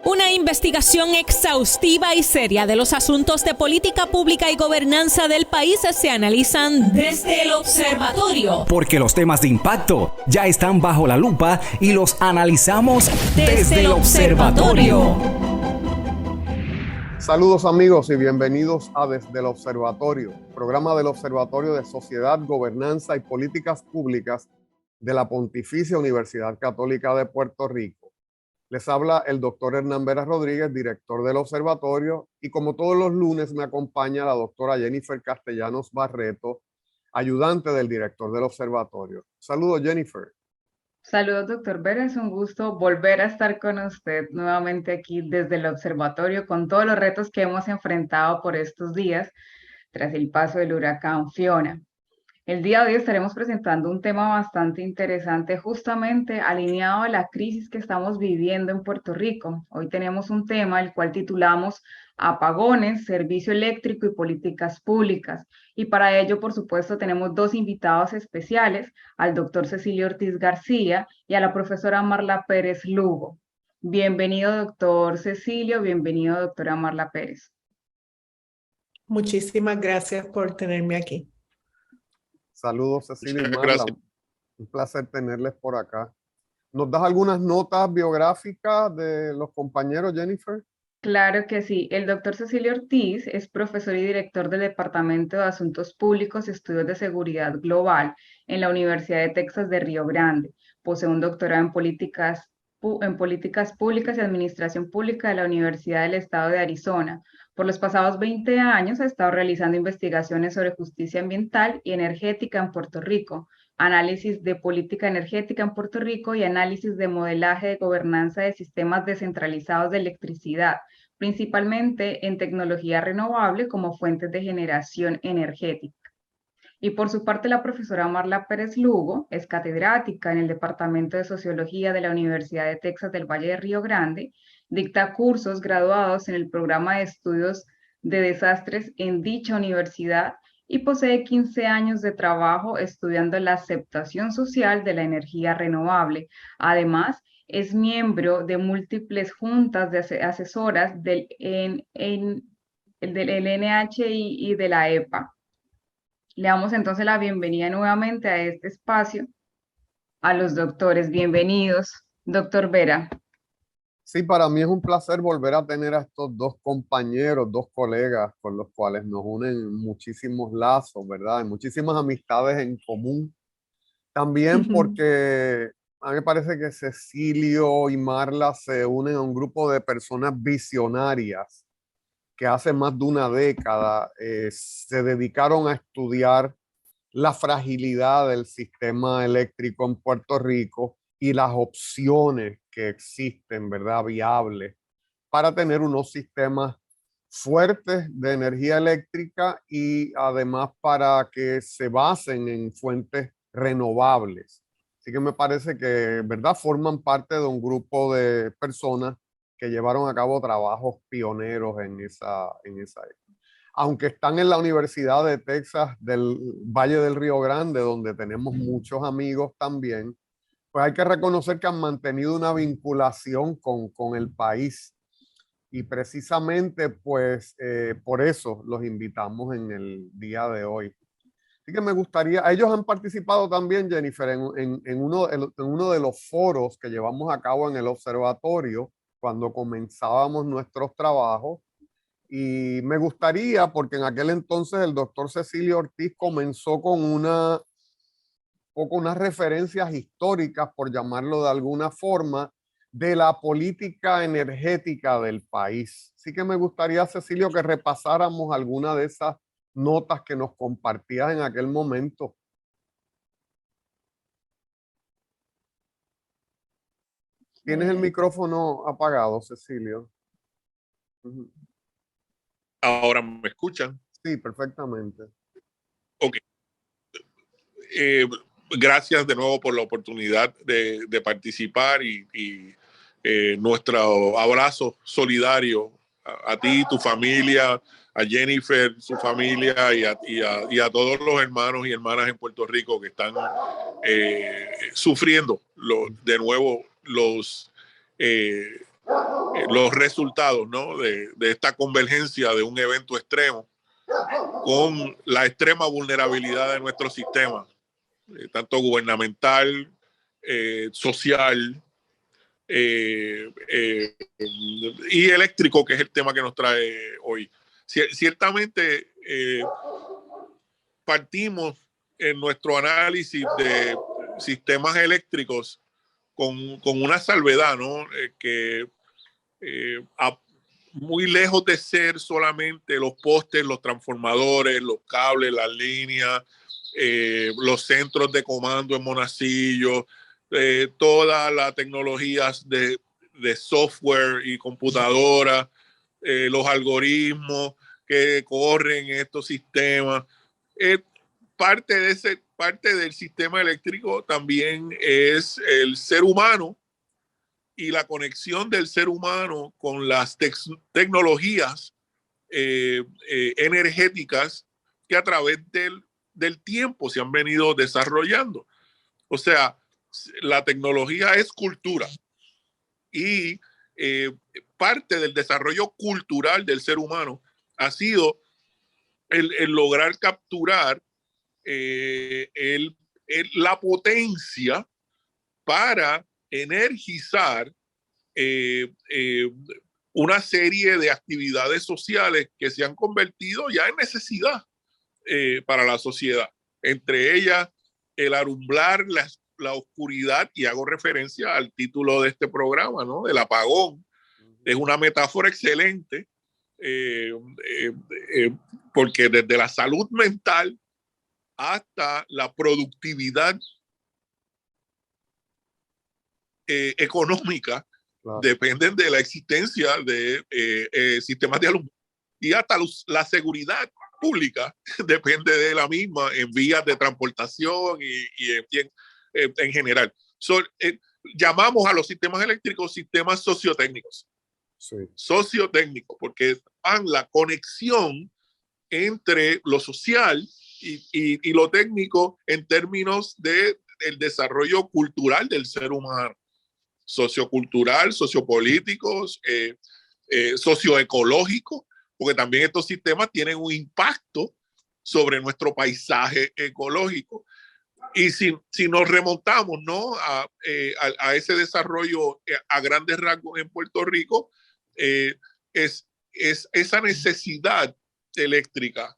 Una investigación exhaustiva y seria de los asuntos de política pública y gobernanza del país se analizan desde el observatorio. Porque los temas de impacto ya están bajo la lupa y los analizamos desde el observatorio. Saludos amigos y bienvenidos a Desde el Observatorio, programa del Observatorio de Sociedad, Gobernanza y Políticas Públicas de la Pontificia Universidad Católica de Puerto Rico. Les habla el doctor Hernán Vera Rodríguez, director del observatorio, y como todos los lunes me acompaña la doctora Jennifer Castellanos Barreto, ayudante del director del observatorio. Saludos, Jennifer. Saludos, doctor Vera. Es un gusto volver a estar con usted nuevamente aquí desde el observatorio con todos los retos que hemos enfrentado por estos días tras el paso del huracán Fiona. El día de hoy estaremos presentando un tema bastante interesante, justamente alineado a la crisis que estamos viviendo en Puerto Rico. Hoy tenemos un tema el cual titulamos Apagones, Servicio Eléctrico y Políticas Públicas. Y para ello, por supuesto, tenemos dos invitados especiales, al doctor Cecilio Ortiz García y a la profesora Marla Pérez Lugo. Bienvenido, doctor Cecilio, bienvenido, doctora Marla Pérez. Muchísimas gracias por tenerme aquí. Saludos, Cecilia y Marla. Un placer tenerles por acá. ¿Nos das algunas notas biográficas de los compañeros, Jennifer? Claro que sí. El doctor Cecilio Ortiz es profesor y director del Departamento de Asuntos Públicos y Estudios de Seguridad Global en la Universidad de Texas de Río Grande. Posee un doctorado en políticas públicas y administración pública de la Universidad del Estado de Arizona. Por los pasados 20 años ha estado realizando investigaciones sobre justicia ambiental y energética en Puerto Rico, análisis de política energética en Puerto Rico y análisis de modelaje de gobernanza de sistemas descentralizados de electricidad, principalmente en tecnología renovable como fuentes de generación energética. Y por su parte, la profesora Marla Pérez Lugo es catedrática en el Departamento de Sociología de la Universidad de Texas del Valle de Río Grande, dicta cursos graduados en el programa de estudios de desastres en dicha universidad y posee 15 años de trabajo estudiando la aceptación social de la energía renovable. Además, es miembro de múltiples juntas de asesoras del NHI y de la EPA. Le damos entonces la bienvenida nuevamente a este espacio a los doctores. Bienvenidos, doctor Vera. Sí, para mí es un placer volver a tener a estos dos compañeros, dos colegas con los cuales nos unen muchísimos lazos, ¿verdad? Y muchísimas amistades en común. También porque a mí me parece que Cecilio y Marla se unen a un grupo de personas visionarias que hace más de una década se dedicaron a estudiar la fragilidad del sistema eléctrico en Puerto Rico y las opciones que existen, ¿verdad?, viables para tener unos sistemas fuertes de energía eléctrica y además para que se basen en fuentes renovables. Así que me parece que, ¿verdad?, forman parte de un grupo de personas que llevaron a cabo trabajos pioneros en esa época. Aunque están en la Universidad de Texas del Valle del Río Grande, donde tenemos muchos amigos también, pues hay que reconocer que han mantenido una vinculación con el país. Y precisamente, pues, por eso los invitamos en el día de hoy. Así que me gustaría, ellos han participado también, Jennifer, en uno de los foros que llevamos a cabo en el observatorio, cuando comenzábamos nuestros trabajos, y me gustaría, porque en aquel entonces el doctor Cecilio Ortiz comenzó con unas referencias históricas, por llamarlo de alguna forma, de la política energética del país. Así que me gustaría, Cecilio, que repasáramos alguna de esas notas que nos compartías en aquel momento. ¿Tienes el micrófono apagado, Cecilio? ¿Ahora me escuchan? Sí, perfectamente. Ok. Gracias de nuevo por la oportunidad de participar y nuestro abrazo solidario a ti, tu familia, a Jennifer, su familia y a todos los hermanos y hermanas en Puerto Rico que están sufriendo de nuevo los los resultados, ¿no? de esta convergencia de un evento extremo con la extrema vulnerabilidad de nuestro sistema, tanto gubernamental, social y eléctrico, que es el tema que nos trae hoy. Ciertamente partimos en nuestro análisis de sistemas eléctricos con una salvedad, ¿no? Muy lejos de ser solamente los postes, los transformadores, los cables, las líneas, los centros de comando en Monacillo, todas las tecnologías de software y computadora, los algoritmos que corren estos sistemas. Parte del sistema eléctrico también es el ser humano y la conexión del ser humano con las tecnologías energéticas que a través del tiempo se han venido desarrollando. O sea, la tecnología es cultura y parte del desarrollo cultural del ser humano ha sido el lograr capturar la potencia para energizar una serie de actividades sociales que se han convertido ya en necesidad para la sociedad. Entre ellas, el alumbrar la oscuridad, y hago referencia al título de este programa, ¿no? Del apagón. Es una metáfora excelente porque desde la salud mental hasta la productividad económica, claro, dependen de la existencia de sistemas de alumbrado, y hasta la seguridad pública depende de la misma en vías de transportación y en general. Llamamos a los sistemas eléctricos sistemas sociotécnicos. Sí. Sociotécnicos, porque dan la conexión entre lo social y lo técnico en términos del desarrollo cultural del ser humano. Sociocultural, sociopolíticos, socioecológico, porque también estos sistemas tienen un impacto sobre nuestro paisaje ecológico. Y si nos remontamos, ¿no? a ese desarrollo a grandes rasgos en Puerto Rico, es esa necesidad eléctrica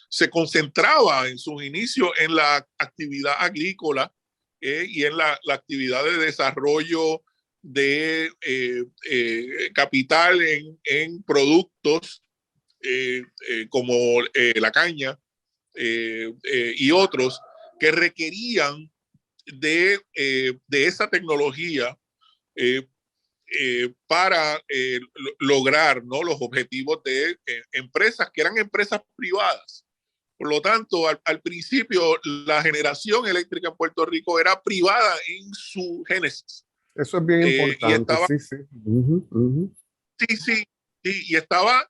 se concentraba en sus inicios en la actividad agrícola y en la actividad de desarrollo de capital en productos como la caña y otros que requerían de esa tecnología para lograr, ¿no? los objetivos de empresas que eran empresas privadas. Por lo tanto, al principio la generación eléctrica en Puerto Rico era privada en su génesis. Eso es bien importante. Y estaba, sí, y estaba,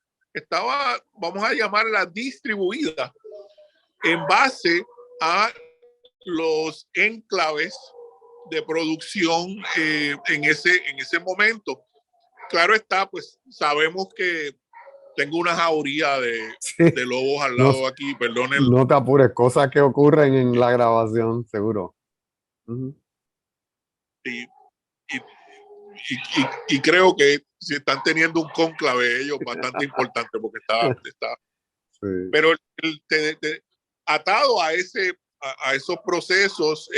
vamos a llamarla distribuida en base a los enclaves de producción en ese momento. Claro está, pues sabemos que tengo una jauría de lobos al lado aquí, perdonen. No te apures, cosas que ocurren en la grabación, seguro. Y creo que si están teniendo un cónclave ellos bastante importante, porque está sí. Pero atado a esos procesos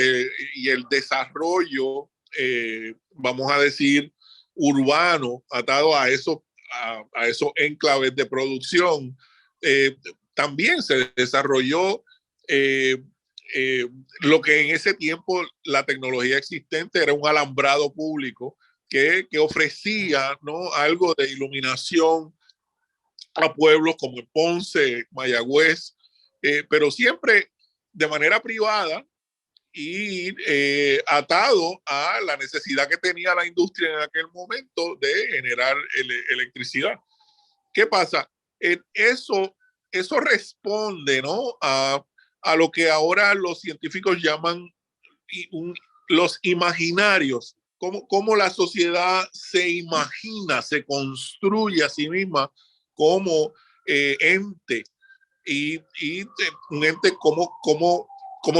y el desarrollo, vamos a decir, urbano, atado a esos enclaves de producción, también se desarrolló lo que en ese tiempo la tecnología existente era un alambrado público que ofrecía, ¿no? algo de iluminación a pueblos como Ponce, Mayagüez, pero siempre de manera privada y atado a la necesidad que tenía la industria en aquel momento de generar electricidad. ¿Qué pasa? Eso responde, ¿no? a lo que ahora los científicos llaman los imaginarios cómo la sociedad se imagina, se construye a sí misma como ente y un ente cómo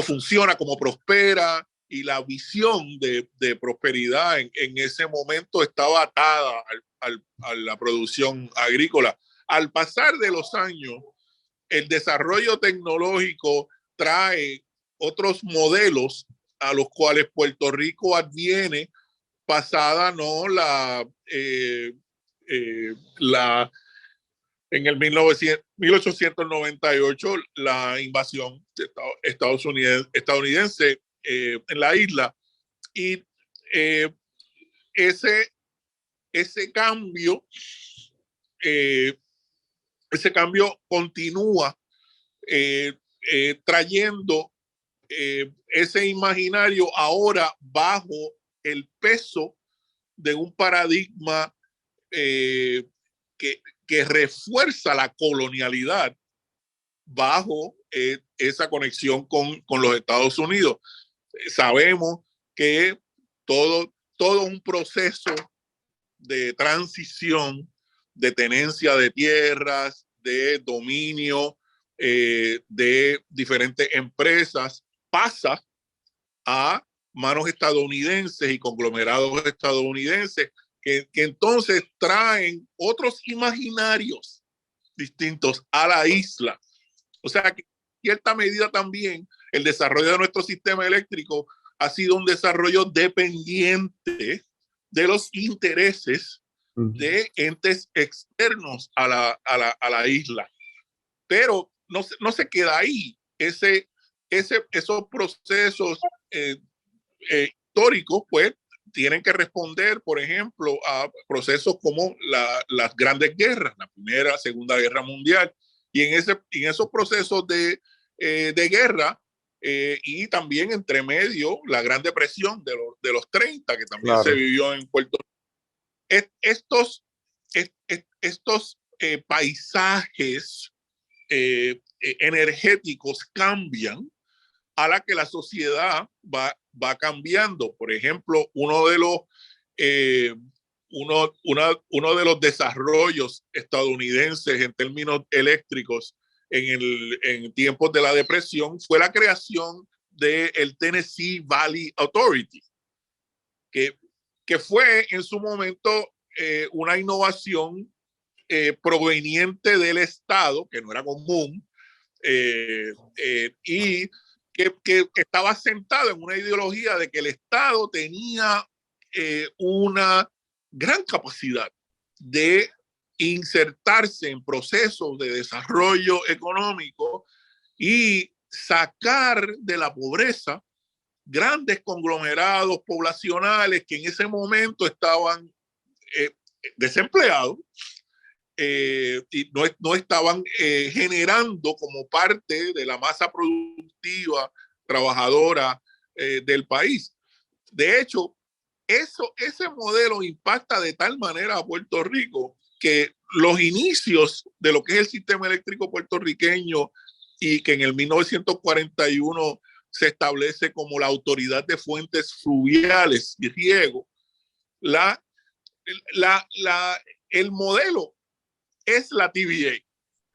funciona, cómo prospera, y la visión de prosperidad en ese momento estaba atada a la producción agrícola. Al pasar de los años, el desarrollo tecnológico trae otros modelos a los cuales Puerto Rico adviene pasada, ¿no? En el 1898, la invasión estadounidense en la isla. Y ese cambio continúa trayendo ese imaginario ahora bajo el peso de un paradigma que refuerza la colonialidad bajo esa conexión con los Estados Unidos. Sabemos que todo un proceso de transición, de tenencia de tierras, de dominio de diferentes empresas, pasa a manos estadounidenses y conglomerados estadounidenses que entonces traen otros imaginarios distintos a la isla. O sea, que en cierta medida también el desarrollo de nuestro sistema eléctrico ha sido un desarrollo dependiente de los intereses de entes externos a la isla. Pero no se queda ahí. Esos procesos históricos, pues, tienen que responder, por ejemplo, a procesos como las grandes guerras, la Primera, Segunda Guerra Mundial, y en esos procesos de guerra, y también entre medio la Gran Depresión de los 30, que también se vivió en Puerto Rico. Estos paisajes energéticos cambian a la que la sociedad va cambiando. Por ejemplo, uno de los desarrollos estadounidenses en términos eléctricos en tiempos de la depresión fue la creación del Tennessee Valley Authority, que fue en su momento una innovación proveniente del Estado, que no era común, y que estaba sentado en una ideología de que el Estado tenía una gran capacidad de insertarse en procesos de desarrollo económico y sacar de la pobreza grandes conglomerados poblacionales que en ese momento estaban desempleados y no estaban generando como parte de la masa productiva trabajadora del país. De hecho, ese modelo impacta de tal manera a Puerto Rico que los inicios de lo que es el sistema eléctrico puertorriqueño, y que en el 1941 se establece como la Autoridad de Fuentes Fluviales y Riego, el modelo es la TVA.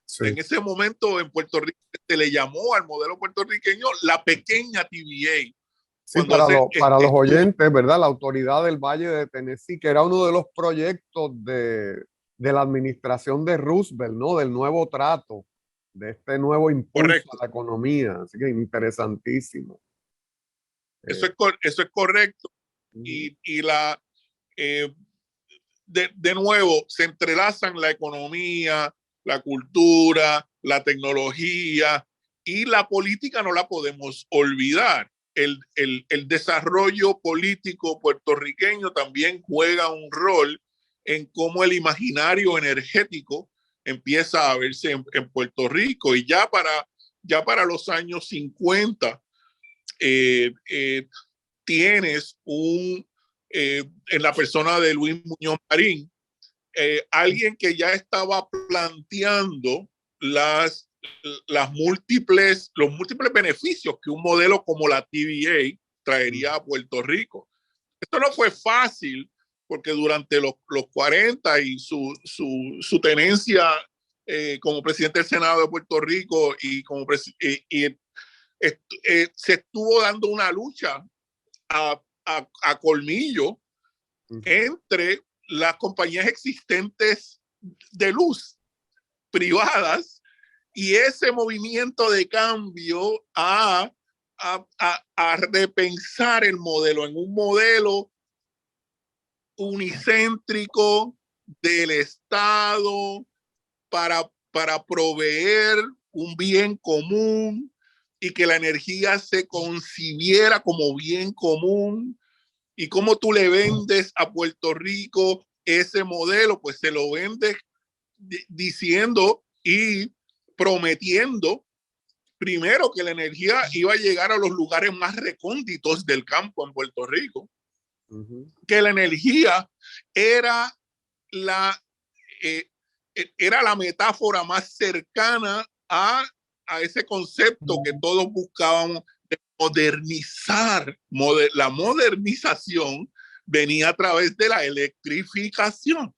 Sí. En ese momento en Puerto Rico se le llamó al modelo puertorriqueño la pequeña TVA. Sí, para los oyentes, ¿verdad? La Autoridad del Valle de Tennessee, que era uno de los proyectos de la administración de Roosevelt, ¿no? Del nuevo trato, de este nuevo impulso a la economía. Así que interesantísimo. Eso es correcto. Y de nuevo, se entrelazan la economía, la cultura, la tecnología y la política. No la podemos olvidar. El desarrollo político puertorriqueño también juega un rol en cómo el imaginario energético empieza a verse en Puerto Rico. Y ya para los años 50 tienes en la persona de Luis Muñoz Marín, alguien que ya estaba planteando los múltiples beneficios que un modelo como la TVA traería a Puerto Rico. esto no fue fácil, porque durante los 40 y su tenencia como presidente del Senado de Puerto Rico y como se estuvo dando una lucha a colmillo entre las compañías existentes de luz privadas y ese movimiento de cambio a repensar el modelo en un modelo unicéntrico del Estado para proveer un bien común y que la energía se concibiera como bien común. Y cómo tú le vendes a Puerto Rico ese modelo, pues se lo vendes diciendo y prometiendo primero que la energía iba a llegar a los lugares más recónditos del campo en Puerto Rico, que la energía era la metáfora más cercana a ese concepto que todos buscábamos de modernizar. La modernización venía a través de la electrificación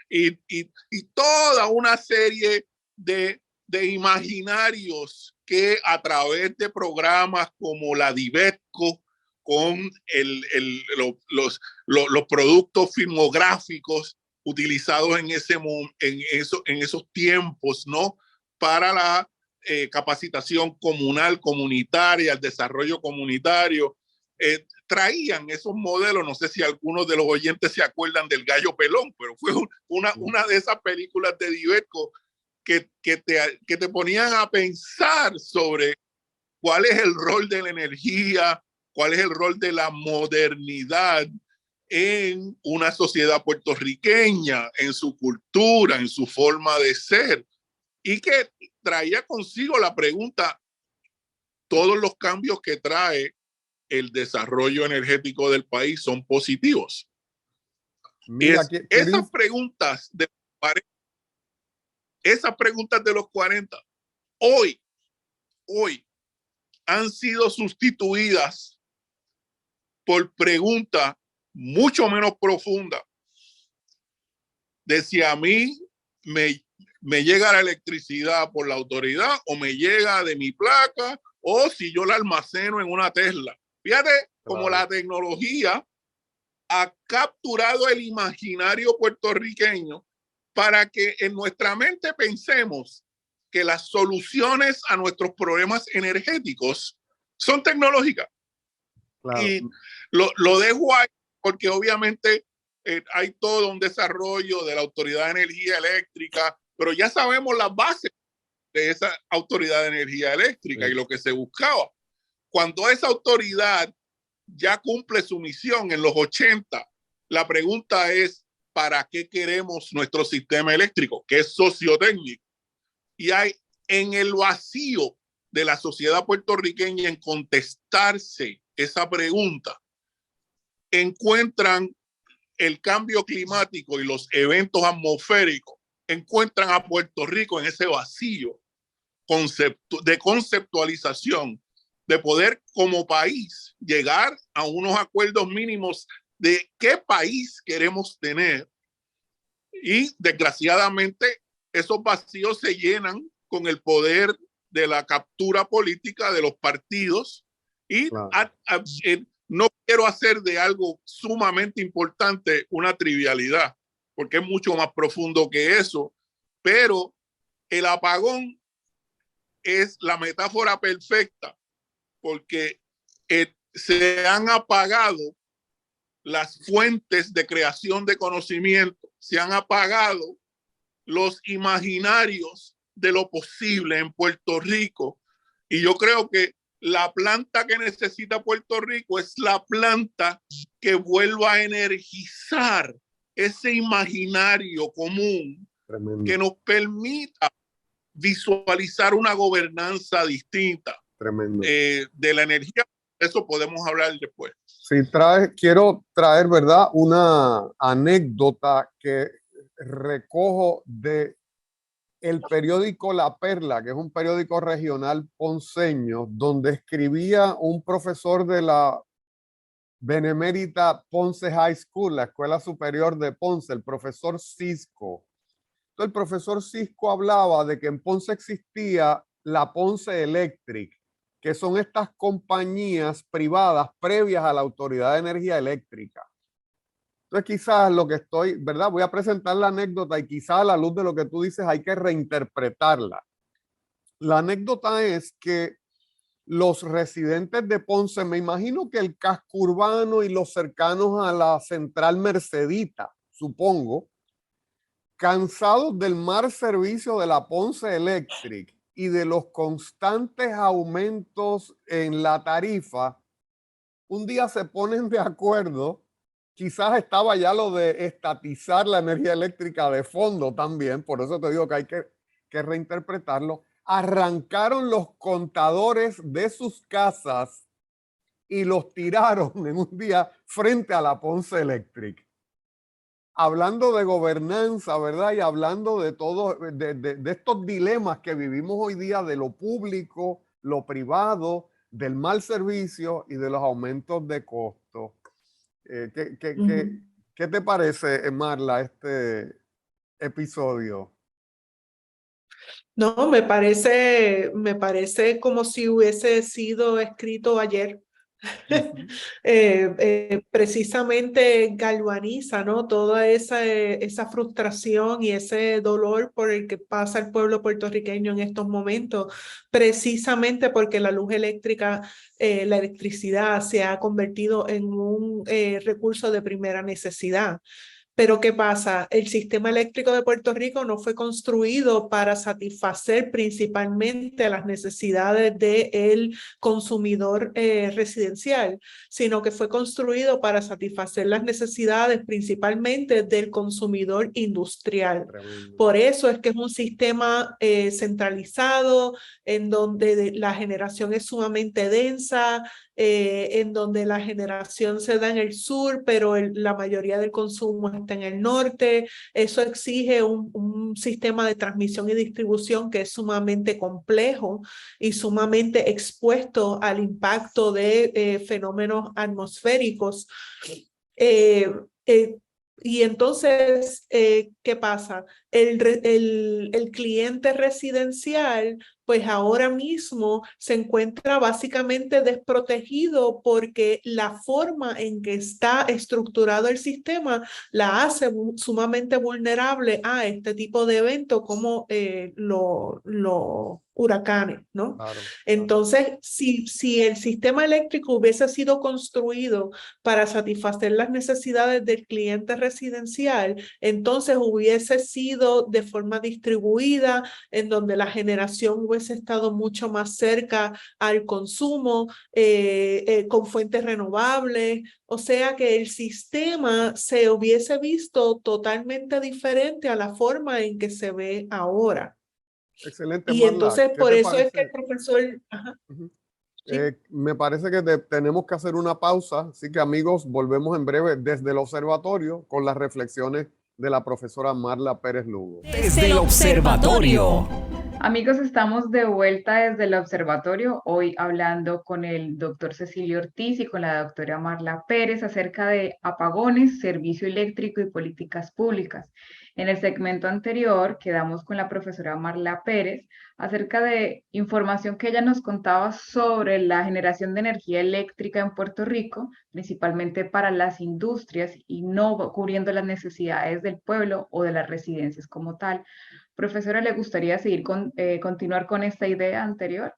y toda una serie de imaginarios que a través de programas como la Divetco, con los productos filmográficos utilizados en esos tiempos, ¿no? Para la capacitación comunal, comunitaria, el desarrollo comunitario, traían esos modelos. No sé si algunos de los oyentes se acuerdan del Gallo Pelón, pero fue una de esas películas de Divetco que te ponían a pensar sobre cuál es el rol de la energía, cuál es el rol de la modernidad en una sociedad puertorriqueña, en su cultura, en su forma de ser, y que traía consigo la pregunta: todos los cambios que trae el desarrollo energético del país son positivos. Mira, esas preguntas de los 40 hoy han sido sustituidas por preguntas mucho menos profundas de si a mí me llega la electricidad por la autoridad o me llega de mi placa o si yo la almaceno en una Tesla. Fíjate cómo la tecnología ha capturado el imaginario puertorriqueño para que en nuestra mente pensemos que las soluciones a nuestros problemas energéticos son tecnológicas. Claro. Y lo dejo ahí porque obviamente hay todo un desarrollo de la Autoridad de Energía Eléctrica, pero ya sabemos las bases de esa Autoridad de Energía Eléctrica, sí, y lo que se buscaba. Cuando esa autoridad ya cumple su misión en los 80, la pregunta es: ¿para qué queremos nuestro sistema eléctrico? Que es sociotécnico. Y hay en el vacío de la sociedad puertorriqueña en contestarse esa pregunta, encuentran el cambio climático y los eventos atmosféricos, encuentran a Puerto Rico en ese vacío de conceptualización, de poder como país llegar a unos acuerdos mínimos de qué país queremos tener. Y desgraciadamente esos vacíos se llenan con el poder de la captura política de los partidos y claro, no quiero hacer de algo sumamente importante una trivialidad, porque es mucho más profundo que eso, pero el apagón es la metáfora perfecta, porque se han apagado las fuentes de creación de conocimiento, se han apagado los imaginarios de lo posible en Puerto Rico, y yo creo que la planta que necesita Puerto Rico es la planta que vuelva a energizar ese imaginario común. Tremendo. Que nos permita visualizar una gobernanza distinta. Tremendo. De la energía. Eso podemos hablar después. Sí, quiero traer, ¿verdad?, una anécdota que recojo de el periódico La Perla, que es un periódico regional ponceño, donde escribía un profesor de la Benemérita Ponce High School, la Escuela Superior de Ponce, el profesor Cisco. Entonces, el profesor Cisco hablaba de que en Ponce existía la Ponce Electric, que son estas compañías privadas previas a la Autoridad de Energía Eléctrica. Entonces, quizás lo que estoy, ¿verdad? Voy a presentar la anécdota y quizás a la luz de lo que tú dices hay que reinterpretarla. La anécdota es que los residentes de Ponce, me imagino que el casco urbano y los cercanos a la central Mercedita, supongo, cansados del mal servicio de la Ponce Electric y de los constantes aumentos en la tarifa, un día se ponen de acuerdo. Quizás estaba ya lo de estatizar la energía eléctrica de fondo también, por eso te digo que hay que reinterpretarlo. Arrancaron los contadores de sus casas y los tiraron en un día frente a la Ponce Electric. Hablando de gobernanza, ¿verdad? Y hablando de todo, de estos dilemas que vivimos hoy día de lo público, lo privado, del mal servicio y de los aumentos de costo. ¿Qué te parece, Marla, este episodio? No, me parece como si hubiese sido escrito ayer. Precisamente galvaniza, ¿no? Toda esa frustración y ese dolor por el que pasa el pueblo puertorriqueño en estos momentos, precisamente porque la luz eléctrica, la electricidad se ha convertido en un recurso de primera necesidad. Pero ¿qué pasa? El sistema eléctrico de Puerto Rico no fue construido para satisfacer principalmente las necesidades del consumidor residencial, sino que fue construido para satisfacer las necesidades principalmente del consumidor industrial. Tremendo. Por eso es que es un sistema centralizado, en donde la generación es sumamente densa, en donde la generación se da en el sur, pero la mayoría del consumo está en el norte. Eso exige un sistema de transmisión y distribución que es sumamente complejo y sumamente expuesto al impacto de fenómenos atmosféricos. Y entonces, ¿qué pasa? El cliente residencial, pues ahora mismo se encuentra básicamente desprotegido porque la forma en que está estructurado el sistema la hace sumamente vulnerable a este tipo de eventos como los huracanes, ¿no? Claro, entonces, claro. Si el sistema eléctrico hubiese sido construido para satisfacer las necesidades del cliente residencial, entonces hubiese sido de forma distribuida, en donde la generación hubiese estado mucho más cerca al consumo, con fuentes renovables, o sea que el sistema se hubiese visto totalmente diferente a la forma en que se ve ahora. Excelente, y Marla. Entonces por eso parece? Es que el profesor... ¿Sí? Me parece que tenemos que hacer una pausa, así que amigos, volvemos en breve desde el observatorio con las reflexiones de la profesora Marla Pérez Lugo. Desde el observatorio. Amigos, estamos de vuelta desde el observatorio, hoy hablando con el doctor Cecilio Ortiz y con la doctora Marla Pérez acerca de apagones, servicio eléctrico y políticas públicas. En el segmento anterior quedamos con la profesora Marla Pérez acerca de información que ella nos contaba sobre la generación de energía eléctrica en Puerto Rico, principalmente para las industrias y no cubriendo las necesidades del pueblo o de las residencias como tal. Profesora, ¿le gustaría continuar con esta idea anterior?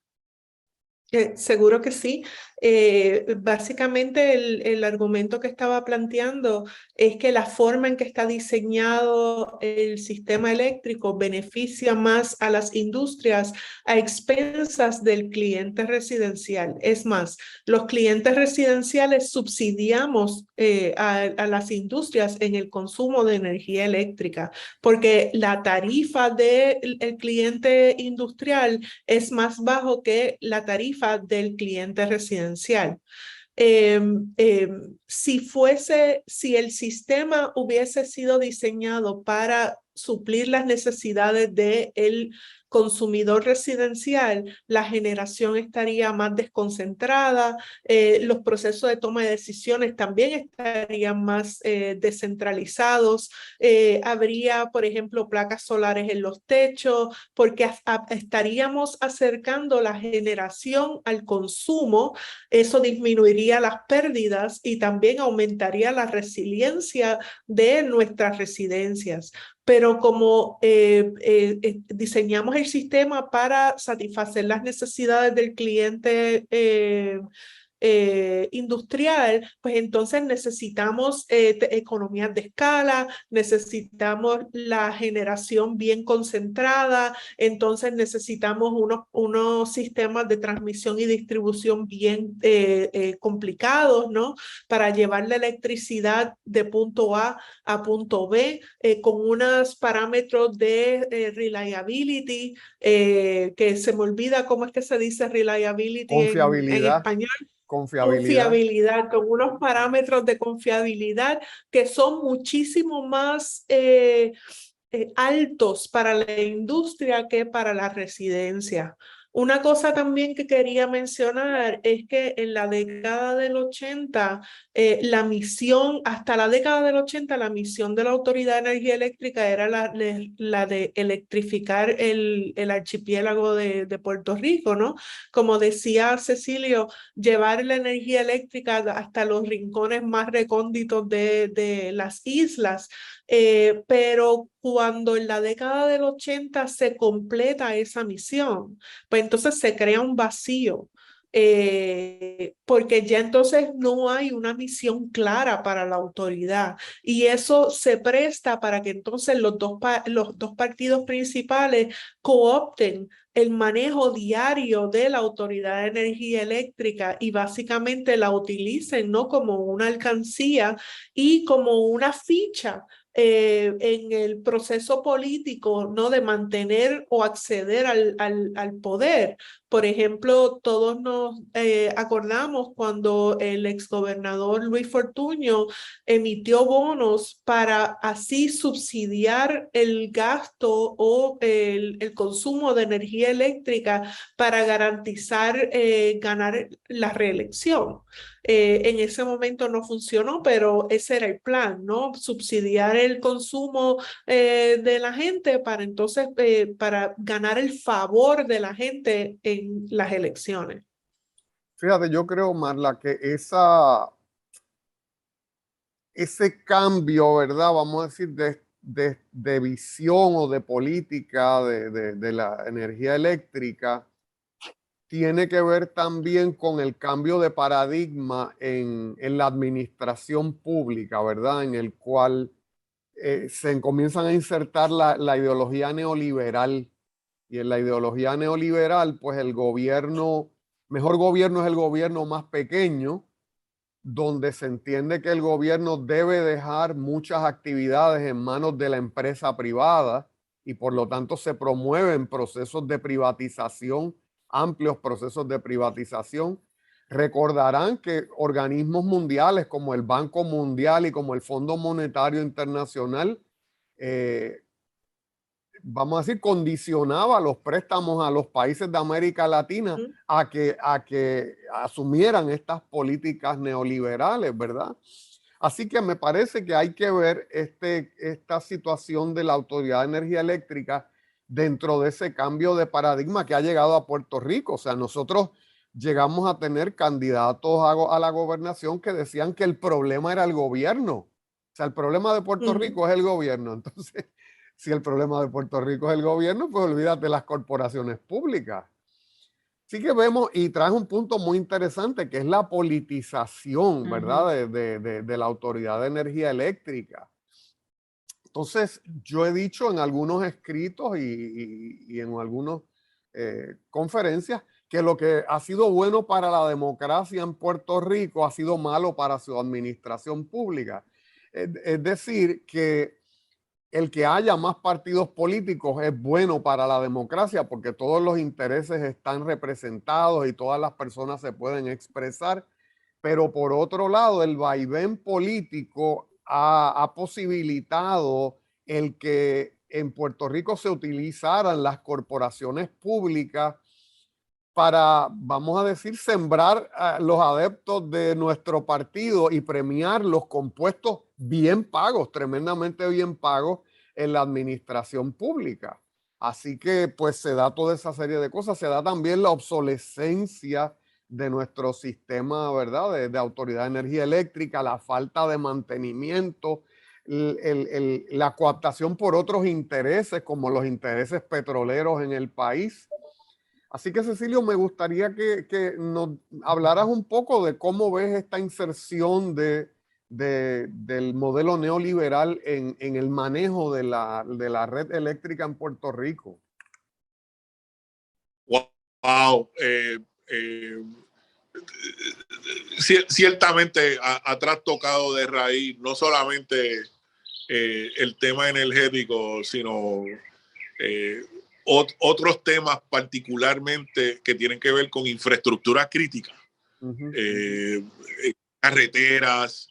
Seguro que sí. Básicamente el argumento que estaba planteando es que la forma en que está diseñado el sistema eléctrico beneficia más a las industrias a expensas del cliente residencial. Es más, los clientes residenciales subsidiamos a las industrias en el consumo de energía eléctrica, porque la tarifa del cliente industrial es más bajo que la tarifa del cliente residencial. Si el sistema hubiese sido diseñado para suplir las necesidades del consumidor residencial, la generación estaría más desconcentrada, los procesos de toma de decisiones también estarían más descentralizados, habría, por ejemplo, placas solares en los techos, porque estaríamos acercando la generación al consumo. Eso disminuiría las pérdidas y también aumentaría la resiliencia de nuestras residencias. Pero como diseñamos el sistema para satisfacer las necesidades del cliente industrial, pues entonces necesitamos economías de escala, necesitamos la generación bien concentrada, entonces necesitamos unos sistemas de transmisión y distribución bien complicados, ¿no? Para llevar la electricidad de punto A punto B con unos parámetros de reliability, que se me olvida cómo es que se dice reliability en español. Confiabilidad, con unos parámetros de confiabilidad que son muchísimo más altos para la industria que para la residencia. Una cosa también que quería mencionar es que en la década del 80, hasta la década del 80, la misión de la Autoridad de Energía Eléctrica era la de electrificar el archipiélago de Puerto Rico, ¿no? Como decía Cecilio, llevar la energía eléctrica hasta los rincones más recónditos de las islas. Pero cuando en la década del 80 se completa esa misión, pues entonces se crea un vacío, porque ya entonces no hay una misión clara para la autoridad y eso se presta para que entonces los dos partidos principales coopten el manejo diario de la Autoridad de Energía Eléctrica y básicamente la utilicen, ¿no? Como una alcancía y como una ficha en el proceso político, ¿no? De mantener o acceder al poder. Por ejemplo, todos nos acordamos cuando el exgobernador Luis Fortuño emitió bonos para así subsidiar el gasto o el consumo de energía eléctrica para garantizar ganar la reelección. En ese momento no funcionó, pero ese era el plan, ¿no? Subsidiar el consumo de la gente para entonces, para ganar el favor de la gente en las elecciones. Fíjate, yo creo, Marla, que ese cambio, ¿verdad? Vamos a decir, de visión o de política de la energía eléctrica, tiene que ver también con el cambio de paradigma en la administración pública, ¿verdad? En el cual se comienzan a insertar la ideología neoliberal. Y en la ideología neoliberal, pues el mejor gobierno es el gobierno más pequeño, donde se entiende que el gobierno debe dejar muchas actividades en manos de la empresa privada y por lo tanto se promueven procesos de privatización, amplios procesos de privatización. Recordarán que organismos mundiales como el Banco Mundial y como el Fondo Monetario Internacional, vamos a decir, condicionaba los préstamos a los países de América Latina a que asumieran estas políticas neoliberales, ¿verdad? Así que me parece que hay que ver esta situación de la Autoridad de Energía Eléctrica dentro de ese cambio de paradigma que ha llegado a Puerto Rico. O sea, nosotros llegamos a tener candidatos a la gobernación que decían que el problema era el gobierno. O sea, el problema de Puerto Rico es el gobierno. Entonces, si el problema de Puerto Rico es el gobierno, pues olvídate las corporaciones públicas. Sí que vemos, y traes un punto muy interesante, que es la politización, ¿verdad? De la Autoridad de Energía Eléctrica. Entonces, yo he dicho en algunos escritos y en algunas conferencias que lo que ha sido bueno para la democracia en Puerto Rico ha sido malo para su administración pública. Es decir, que el que haya más partidos políticos es bueno para la democracia porque todos los intereses están representados y todas las personas se pueden expresar, pero por otro lado el vaivén político ha posibilitado el que en Puerto Rico se utilizaran las corporaciones públicas para, vamos a decir, sembrar a los adeptos de nuestro partido y premiarlos con puestos bien pagos, tremendamente bien pagos en la administración pública. Así que pues se da toda esa serie de cosas, se da también la obsolescencia de nuestro sistema, ¿verdad? De Autoridad de Energía Eléctrica, la falta de mantenimiento, la cooptación por otros intereses como los intereses petroleros en el país. Así que, Cecilio, me gustaría que nos hablaras un poco de cómo ves esta inserción del modelo neoliberal en el manejo de la red eléctrica en Puerto Rico. Wow. Ciertamente ha trastocado de raíz no solamente el tema energético, sino otros temas particularmente que tienen que ver con infraestructura crítica, carreteras,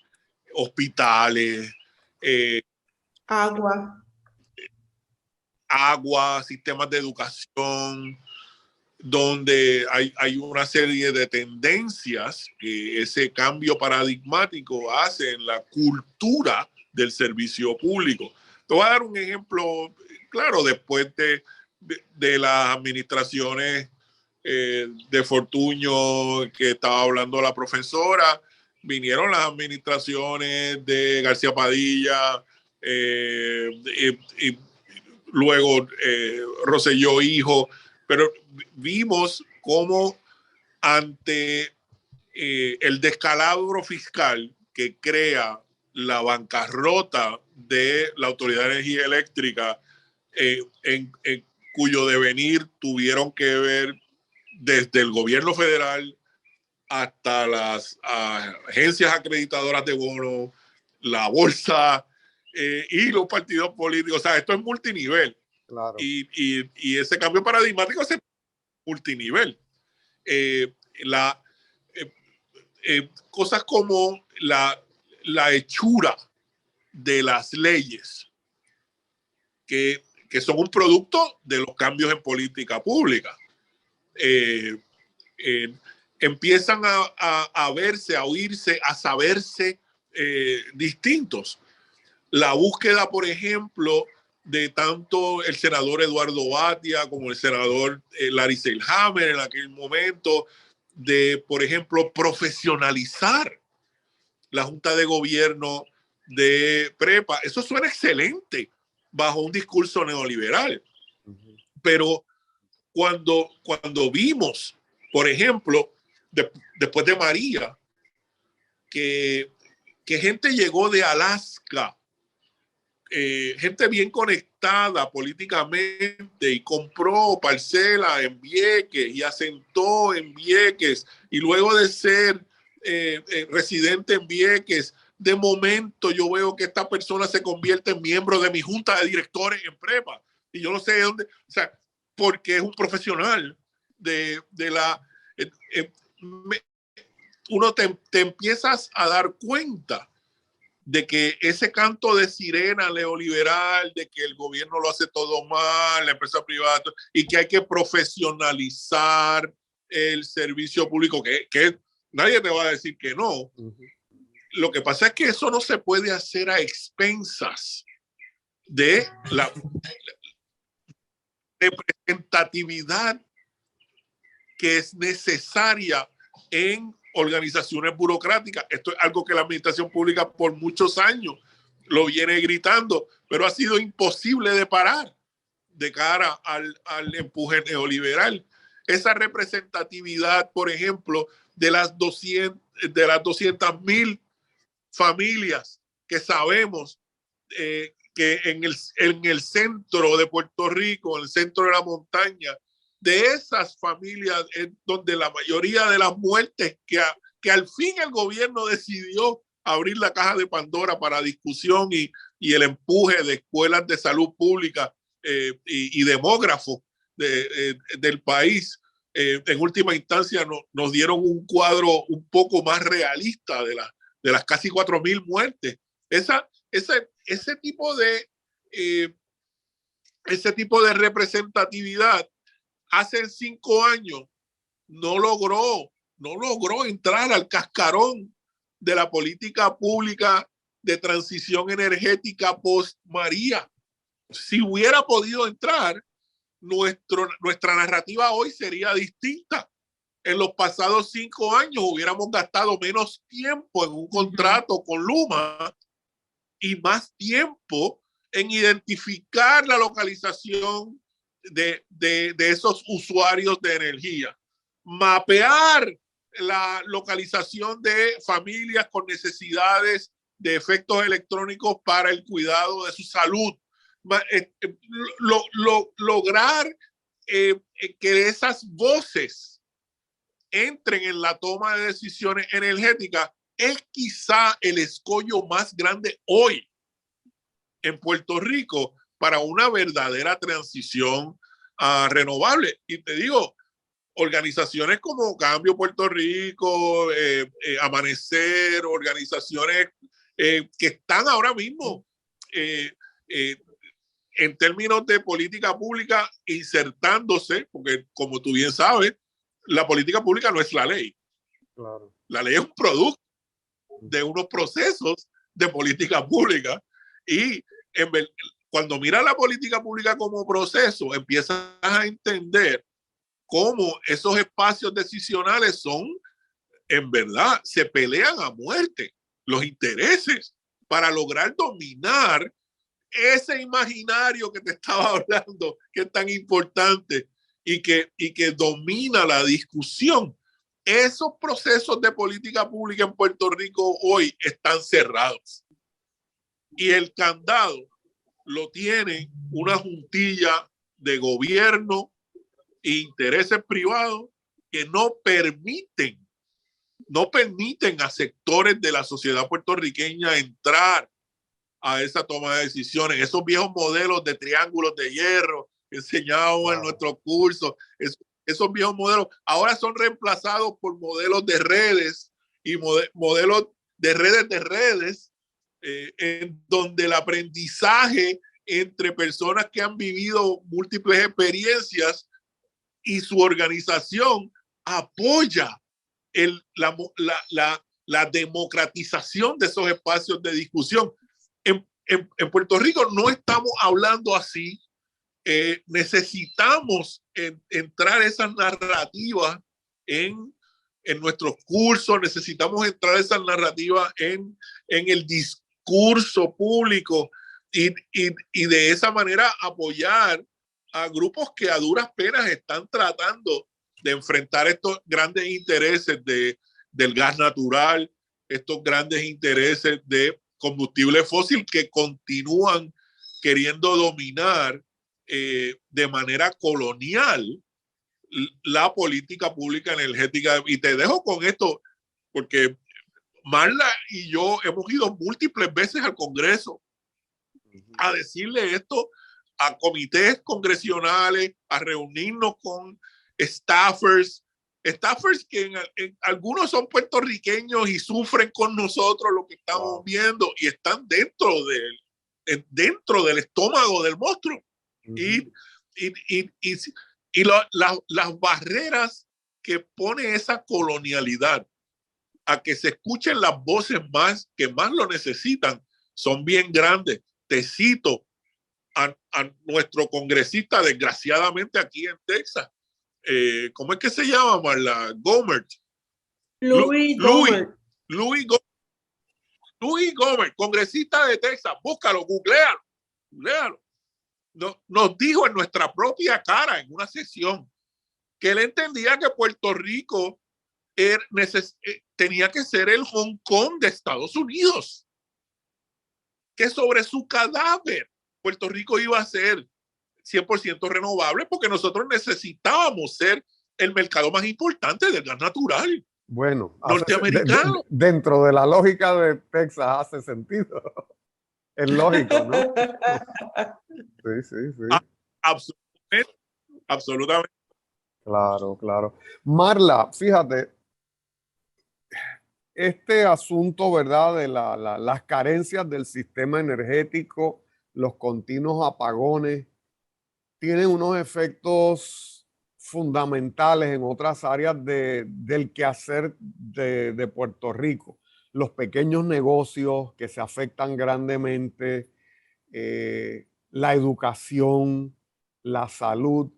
hospitales, agua, sistemas de educación, donde hay una serie de tendencias que ese cambio paradigmático hace en la cultura del servicio público. Te voy a dar un ejemplo claro. Después de las administraciones de Fortuño, que estaba hablando la profesora, vinieron las administraciones de García Padilla, y luego Rosselló hijo, pero vimos cómo ante el descalabro fiscal que crea la bancarrota de la Autoridad de Energía Eléctrica, en cuyo devenir tuvieron que ver desde el gobierno federal hasta las agencias acreditadoras de bonos, la bolsa y los partidos políticos. O sea, esto es multinivel. Claro. Y ese cambio paradigmático es multinivel. Cosas como la hechura de las leyes que son un producto de los cambios en política pública. Empiezan a verse, a oírse, a saberse distintos. La búsqueda, por ejemplo, de tanto el senador Eduardo Batia como el senador Larry Selhammer en aquel momento, de, por ejemplo, profesionalizar la Junta de Gobierno de Prepa. Eso suena excelente bajo un discurso neoliberal. Pero cuando vimos, por ejemplo, después de María, que gente llegó de Alaska, gente bien conectada políticamente, y compró parcela en Vieques y asentó en Vieques, y luego de ser residente en Vieques, de momento yo veo que esta persona se convierte en miembro de mi junta de directores en Prepa, y yo no sé de dónde, o sea, porque es un profesional de la... uno te empiezas a dar cuenta de que ese canto de sirena neoliberal, de que el gobierno lo hace todo mal, la empresa privada, y que hay que profesionalizar el servicio público, que nadie te va a decir que no. Lo que pasa es que eso no se puede hacer a expensas de la representatividad que es necesaria en organizaciones burocráticas. Esto es algo que la administración pública por muchos años lo viene gritando, pero ha sido imposible de parar de cara al empuje neoliberal. Esa representatividad, por ejemplo, de las 200,000 familias que sabemos que en el centro de Puerto Rico, en el centro de la montaña, de esas familias es donde la mayoría de las muertes que al fin el gobierno decidió abrir la caja de Pandora para discusión y el empuje de escuelas de salud pública y demógrafos del país, en última instancia nos dieron un cuadro un poco más realista de las casi 4,000 muertes. Ese tipo de ese tipo de representatividad hace 5 años no logró entrar al cascarón de la política pública de transición energética post María. Si hubiera podido entrar, nuestra narrativa hoy sería distinta. En los pasados 5 años hubiéramos gastado menos tiempo en un contrato con Luma y más tiempo en identificar la localización de esos usuarios de energía, mapear la logalización de familias con necesidades de efectos electrónicos para el cuidado de su salud, lograr que esas voces entren en la toma de decisiones energéticas es quizá el escollo más grande hoy en Puerto Rico para una verdadera transición a renovable. Y te digo, organizaciones como Cambio Puerto Rico, Amanecer, organizaciones que están ahora mismo en términos de política pública insertándose, porque como tú bien sabes, la política pública no es la ley. Claro. La ley es un producto de unos procesos de política pública y cuando miras la política pública como proceso, empiezas a entender cómo esos espacios decisionales son, en verdad, se pelean a muerte los intereses para lograr dominar ese imaginario que te estaba hablando, que es tan importante y que domina la discusión. Esos procesos de política pública en Puerto Rico hoy están cerrados. Y el candado lo tiene una juntilla de gobierno e intereses privados que no permiten a sectores de la sociedad puertorriqueña entrar a esa toma de decisiones. Esos viejos modelos de triángulos de hierro que enseñábamos en nuestro curso, esos viejos modelos ahora son reemplazados por modelos de redes y modelos de redes, en donde el aprendizaje entre personas que han vivido múltiples experiencias y su organización apoya la democratización de esos espacios de discusión. En Puerto Rico no estamos hablando así. Necesitamos entrar esas narrativas en nuestros cursos, necesitamos entrar esas narrativas en el discurso público y de esa manera apoyar a grupos que a duras penas están tratando de enfrentar estos grandes intereses del gas natural, estos grandes intereses de combustible fósil que continúan queriendo dominar de manera colonial la política pública energética. Y te dejo con esto, porque Marla y yo hemos ido múltiples veces al Congreso a decirle esto a comités congresionales, a reunirnos con staffers que en algunos son puertorriqueños y sufren con nosotros lo que estamos viendo y están dentro del estómago del monstruo. Las barreras que pone esa colonialidad a que se escuchen las voces que más lo necesitan son bien grandes. Te cito a nuestro congresista, desgraciadamente aquí en Texas, ¿cómo es que se llama, Marla? Gohmert. Louis Gohmert. Louis Gohmert, congresista de Texas. Búscalo, googlealo. Nos dijo en nuestra propia cara en una sesión que él entendía que Puerto Rico tenía que ser el Hong Kong de Estados Unidos, que sobre su cadáver Puerto Rico iba a ser 100% renovable porque nosotros necesitábamos ser el mercado más importante del gas natural. Bueno, norteamericano. Dentro de la lógica de Texas hace sentido. Es lógico, ¿no? Sí. Absolutamente. Claro. Marla, fíjate, este asunto, ¿verdad? De las carencias del sistema energético, los continuos apagones, tienen unos efectos fundamentales en otras áreas del quehacer de Puerto Rico. Los pequeños negocios que se afectan grandemente, la educación, la salud.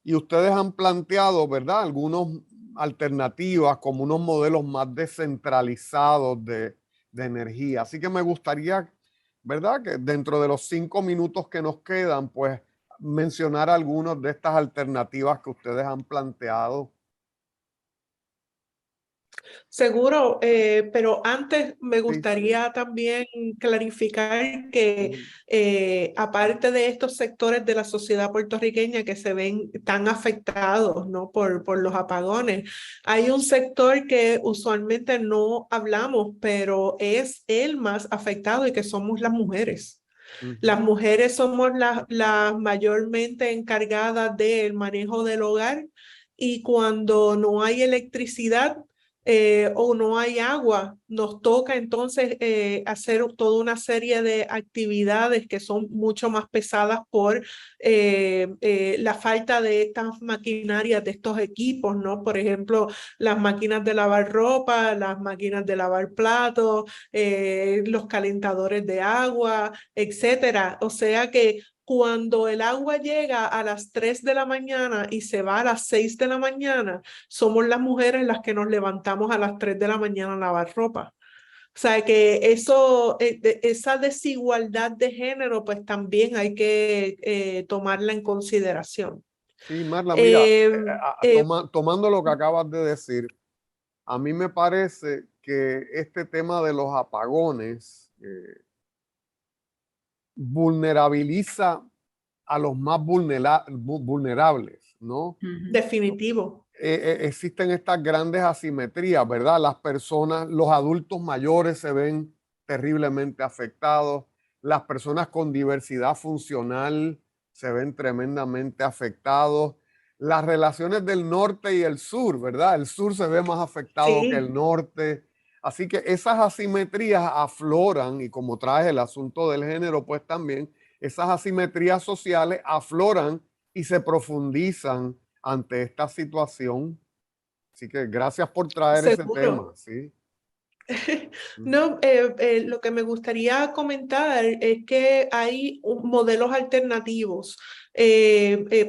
Y ustedes han planteado, ¿verdad?, algunas alternativas como unos modelos más descentralizados de energía. Así que me gustaría, ¿verdad?, que dentro de los 5 minutos que nos quedan, pues mencionar algunas de estas alternativas que ustedes han planteado. Seguro, pero antes me Sí, gustaría también clarificar que aparte de estos sectores de la sociedad puertorriqueña que se ven tan afectados, ¿no?, por los apagones, hay un sector que usualmente no hablamos, pero es el más afectado y que somos las mujeres. Las mujeres somos las mayormente encargadas del manejo del hogar y cuando no hay electricidad o no hay agua, nos toca entonces hacer toda una serie de actividades que son mucho más pesadas por la falta de estas maquinarias, de estos equipos, ¿no? Por ejemplo, las máquinas de lavar ropa, las máquinas de lavar platos, los calentadores de agua, etcétera. O sea que cuando el agua llega a las 3 de la mañana y se va a las 6 de la mañana, somos las mujeres las que nos levantamos a las 3 de la mañana a lavar ropa. O sea que eso, esa desigualdad de género, pues también hay que tomarla en consideración. Sí, Marla, mira, tomando lo que acabas de decir, a mí me parece que este tema de los apagones vulnerabiliza a los más vulnerables, ¿no? Definitivo. Existen estas grandes asimetrías, ¿verdad? Las personas, los adultos mayores se ven terriblemente afectados, las personas con diversidad funcional se ven tremendamente afectados, las relaciones del norte y el sur, ¿verdad? El sur se ve más afectado que el norte. Así que esas asimetrías afloran, y como traes el asunto del género, pues también esas asimetrías sociales afloran y se profundizan ante esta situación. Así que gracias por traer ese tema. ¿Sí? No, lo que me gustaría comentar es que hay modelos alternativos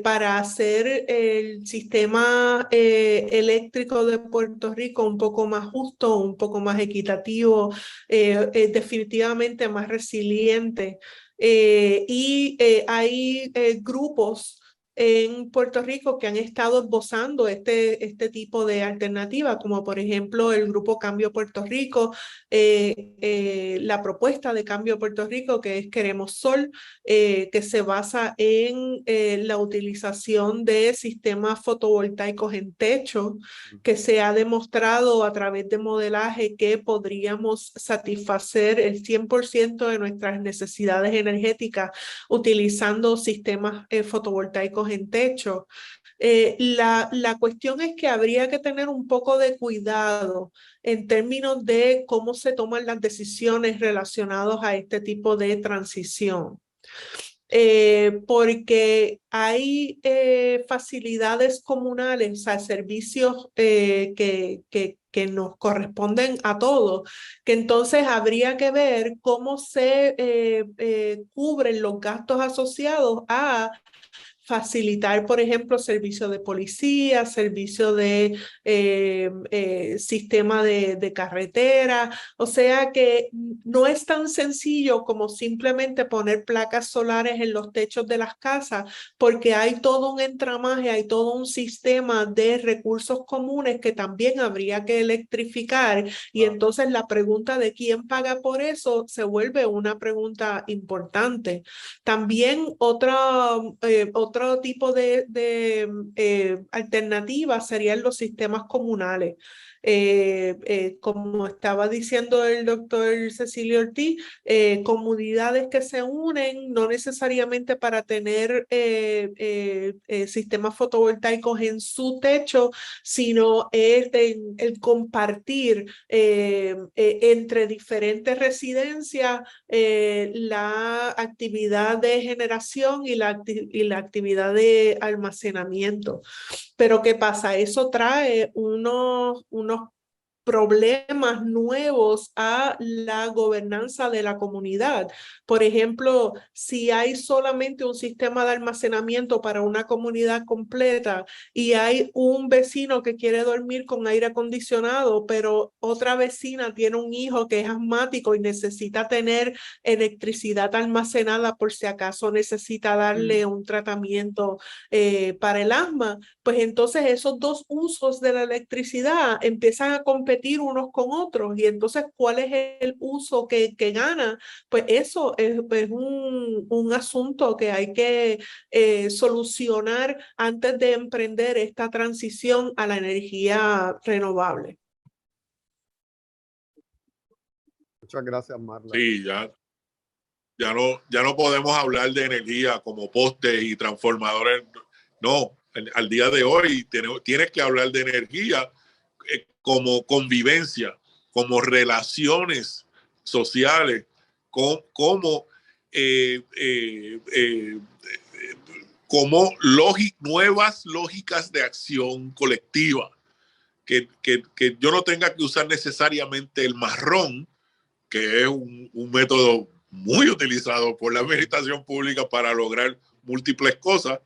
para hacer el sistema eléctrico de Puerto Rico un poco más justo, un poco más equitativo, definitivamente más resiliente. Y hay grupos en Puerto Rico que han estado esbozando este tipo de alternativa, como por ejemplo el Grupo Cambio Puerto Rico, la propuesta de Cambio Puerto Rico, que es Queremos Sol, que se basa en la utilización de sistemas fotovoltaicos en techo, que se ha demostrado a través de modelaje que podríamos satisfacer el 100% de nuestras necesidades energéticas utilizando sistemas fotovoltaicos en techo. La cuestión es que habría que tener un poco de cuidado en términos de cómo se toman las decisiones relacionadas a este tipo de transición. Porque hay facilidades comunales, o sea, servicios que nos corresponden a todos, que entonces habría que ver cómo se cubren los gastos asociados a facilitar, por ejemplo, servicio de policía, servicio de sistema de carretera. O sea que no es tan sencillo como simplemente poner placas solares en los techos de las casas, porque hay todo un entramaje, hay todo un sistema de recursos comunes que también habría que electrificar. Y entonces la pregunta de quién paga por eso se vuelve una pregunta importante. También otro tipo de alternativas serían los sistemas comunales. Como estaba diciendo el doctor Cecilio Ortiz, comunidades que se unen no necesariamente para tener sistemas fotovoltaicos en su techo, sino el compartir entre diferentes residencias la actividad de generación y la actividad actividad de almacenamiento. Pero ¿qué pasa? Eso trae unos problemas nuevos a la gobernanza de la comunidad. Por ejemplo, si hay solamente un sistema de almacenamiento para una comunidad completa y hay un vecino que quiere dormir con aire acondicionado, pero otra vecina tiene un hijo que es asmático y necesita tener electricidad almacenada por si acaso necesita darle un tratamiento para el asma, pues entonces esos dos usos de la electricidad empiezan a competir unos con otros, y entonces ¿cuál es el uso que gana? Pues eso es un asunto que hay que solucionar antes de emprender esta transición a la energía renovable. Muchas gracias, Marla. Sí, ya no podemos hablar de energía como postes y transformadores. No, al día de hoy tienes que hablar de energía como convivencia, como relaciones sociales, como nuevas lógicas de acción colectiva, que yo no tenga que usar necesariamente el marrón, que es un método muy utilizado por la administración pública para lograr múltiples cosas,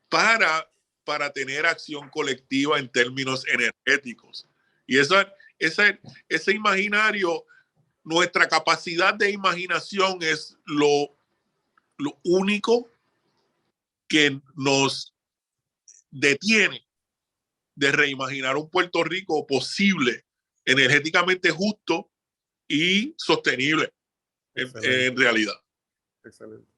para tener acción colectiva en términos energéticos. Y ese imaginario, nuestra capacidad de imaginación es lo único que nos detiene de reimaginar un Puerto Rico posible, energéticamente justo y sostenible en realidad. Excelente.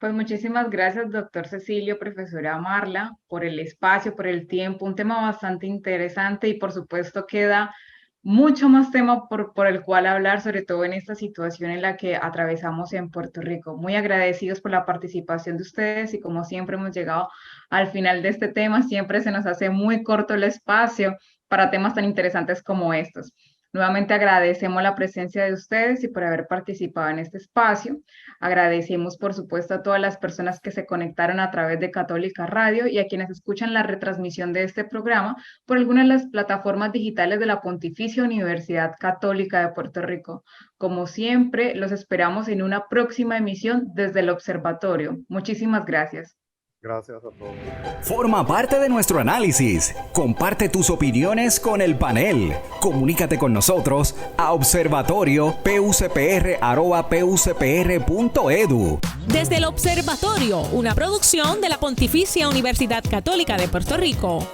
Pues muchísimas gracias, doctor Cecilio, profesora Marla, por el espacio, por el tiempo, un tema bastante interesante y por supuesto queda mucho más tema por el cual hablar, sobre todo en esta situación en la que atravesamos en Puerto Rico. Muy agradecidos por la participación de ustedes y como siempre hemos llegado al final de este tema, siempre se nos hace muy corto el espacio para temas tan interesantes como estos. Nuevamente agradecemos la presencia de ustedes y por haber participado en este espacio. Agradecemos, por supuesto, a todas las personas que se conectaron a través de Católica Radio y a quienes escuchan la retransmisión de este programa por algunas de las plataformas digitales de la Pontificia Universidad Católica de Puerto Rico. Como siempre, los esperamos en una próxima emisión desde el Observatorio. Muchísimas gracias. Gracias a todos. Forma parte de nuestro análisis. Comparte tus opiniones con el panel. Comunícate con nosotros a observatorio.pucpr@pucpr.edu. Desde el Observatorio, una producción de la Pontificia Universidad Católica de Puerto Rico.